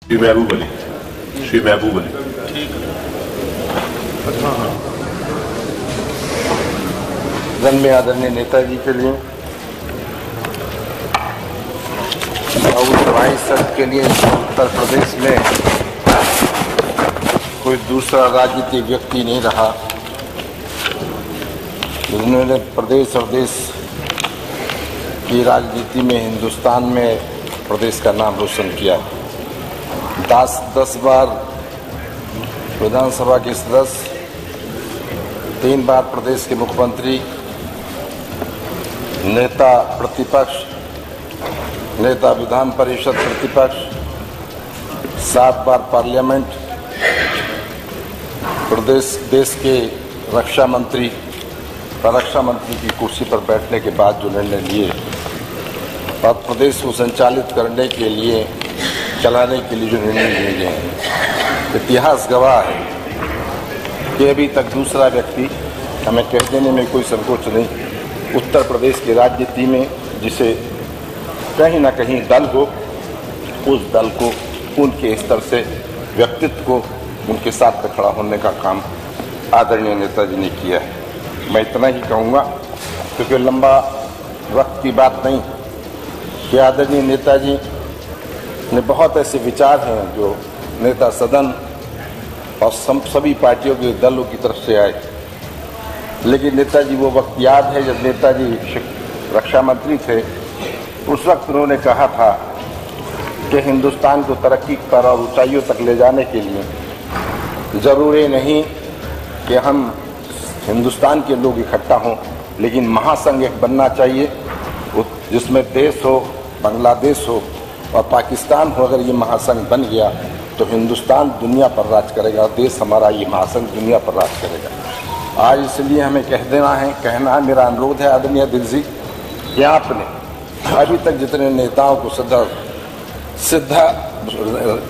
श्री महबूब अली। सदन में आदरणीय नेताजी के लिए बहुसभाई सत्र के लिए उत्तर प्रदेश में कोई दूसरा राजनीतिक व्यक्ति नहीं रहा जिन्होंने प्रदेश और देश की राजनीति में हिंदुस्तान में प्रदेश का नाम रोशन किया। 10 बार विधानसभा के सदस्य, 3 बार प्रदेश के मुख्यमंत्री, नेता प्रतिपक्ष, नेता विधान परिषद प्रतिपक्ष, 7 बार पार्लियामेंट, देश के रक्षा मंत्री की कुर्सी पर बैठने के बाद जो निर्णय लिए और प्रदेश को संचालित करने के लिए, चलाने के लिए जो निर्णय लिए गए हैं, इतिहास गवाह है कि अभी तक दूसरा व्यक्ति, हमें कह देने में कोई संकोच नहीं, उत्तर प्रदेश की राजनीति में जिसे कहीं ना कहीं दल हो, उस दल को उनके स्तर से व्यक्तित्व को उनके साथ में खड़ा होने का काम आदरणीय नेताजी ने किया है। मैं इतना ही कहूँगा क्योंकि लंबा वक्त की बात नहीं कि आदरणीय नेताजी ने बहुत ऐसे विचार हैं जो नेता सदन और सभी पार्टियों के दलों की तरफ से आए, लेकिन नेताजी वो वक्त याद है जब नेताजी रक्षा मंत्री थे। उस वक्त उन्होंने कहा था कि हिंदुस्तान को तरक्की पर और ऊंचाइयों तक ले जाने के लिए ज़रूरी नहीं कि हम हिंदुस्तान के लोग इकट्ठा हों, लेकिन महासंघ एक बनना चाहिए जिसमें देश हो, बांग्लादेश हो और पाकिस्तान हो। अगर ये महासंघ बन गया तो हिंदुस्तान दुनिया पर राज करेगा, देश हमारा ये महासंघ दुनिया पर राज करेगा। आज इसलिए हमें कहना है, मेरा अनुरोध है आदरणीय दिल जी कि आपने अभी तक जितने नेताओं को सिद्धा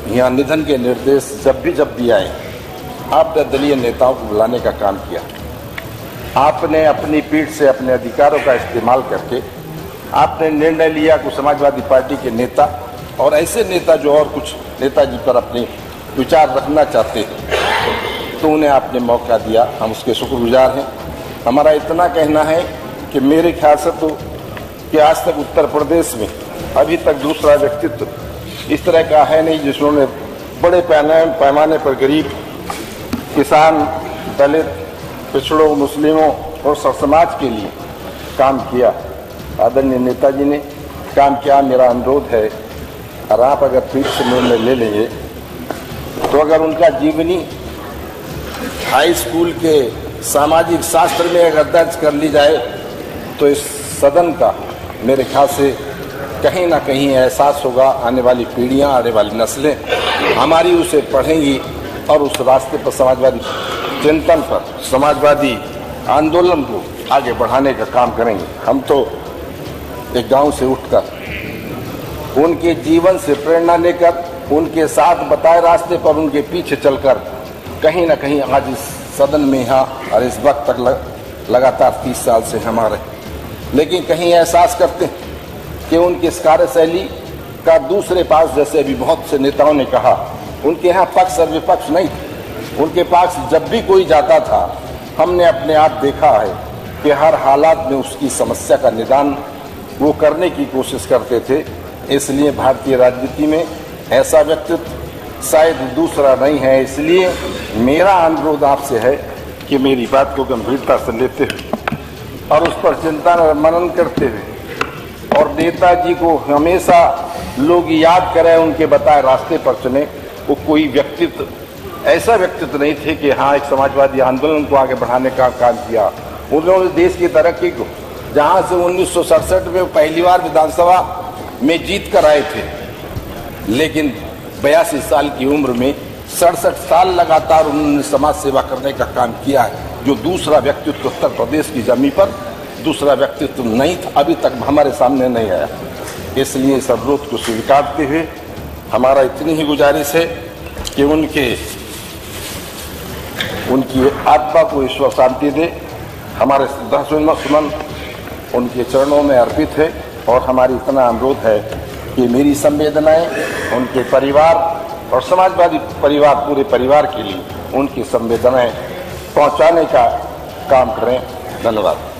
यहाँ निधन के निर्देश जब भी आए, आपने दलीय नेताओं को बुलाने का काम किया। आपने अपनी पीठ से अपने अधिकारों का इस्तेमाल करके आपने निर्णय लिया कि समाजवादी पार्टी के नेता और ऐसे नेता जो और कुछ नेताजी पर अपने विचार रखना चाहते हैं, तो उन्हें आपने मौका दिया। हम उसके शुक्रगुजार हैं। हमारा इतना कहना है कि मेरे ख्याल से तो कि आज तक उत्तर प्रदेश में अभी तक दूसरा व्यक्तित्व इस तरह का है नहीं जिन्होंने बड़े पैमाने पर गरीब, किसान, दलित, पिछड़ों, मुस्लिमों और समाज के लिए काम किया। आदरणीय नेताजी ने काम किया। मेरा अनुरोध है, और आप अगर पीठ से निर्णय ले लेंगे तो अगर उनका जीवनी हाई स्कूल के सामाजिक शास्त्र में अगर दर्ज कर ली जाए तो इस सदन का मेरे ख्याल से कहीं ना कहीं एहसास होगा। आने वाली पीढ़ियां, आने वाली नस्लें हमारी उसे पढ़ेंगी और उस रास्ते पर समाजवादी चिंतन पर, समाजवादी आंदोलन को आगे बढ़ाने का काम करेंगे। हम तो एक गांव से उठकर उनके जीवन से प्रेरणा लेकर, उनके साथ बताए रास्ते पर उनके पीछे चलकर कहीं ना कहीं आज इस सदन में यहाँ और इस वक्त तक लगातार 30 साल से हमारे, लेकिन कहीं एहसास करते हैं कि उनकी इस कार्यशैली का दूसरे पास, जैसे अभी बहुत से नेताओं ने कहा, उनके यहाँ पक्ष और विपक्ष नहीं थे। उनके पास जब भी कोई जाता था, हमने अपने आप देखा है कि हर हालात में उसकी समस्या का निदान वो करने की कोशिश करते थे। इसलिए भारतीय राजनीति में ऐसा व्यक्तित्व शायद दूसरा नहीं है। इसलिए मेरा अनुरोध आपसे है कि मेरी बात को गंभीरता से लेते हुए और उस पर चिंता और मनन करते हुए और नेताजी को हमेशा लोग याद करें, उनके बताए रास्ते पर चले। वो कोई व्यक्तित्व, ऐसा व्यक्तित्व नहीं थे कि हाँ एक समाजवादी आंदोलन को आगे बढ़ाने का काम किया। उन्होंने देश की तरक्की को, जहाँ से 1967 में पहली बार विधानसभा में जीत कर आए थे, लेकिन 82 साल की उम्र में 67 साल लगातार उन्होंने समाज सेवा करने का काम किया है, जो दूसरा व्यक्तित्व उत्तर प्रदेश की जमीन पर दूसरा व्यक्तित्व नहीं था, अभी तक हमारे सामने नहीं आया। इसलिए इस अनुरोध को स्वीकारते हुए हमारा इतनी ही गुजारिश है कि उनकी आत्मा को ईश्वर शांति दे। हमारे श्रद्धासुमन उनके चरणों में अर्पित है और हमारी इतना अनुरोध है कि मेरी संवेदनाएं उनके परिवार और समाजवादी परिवार पूरे परिवार के लिए उनकी संवेदनाएं पहुंचाने का काम करें। धन्यवाद।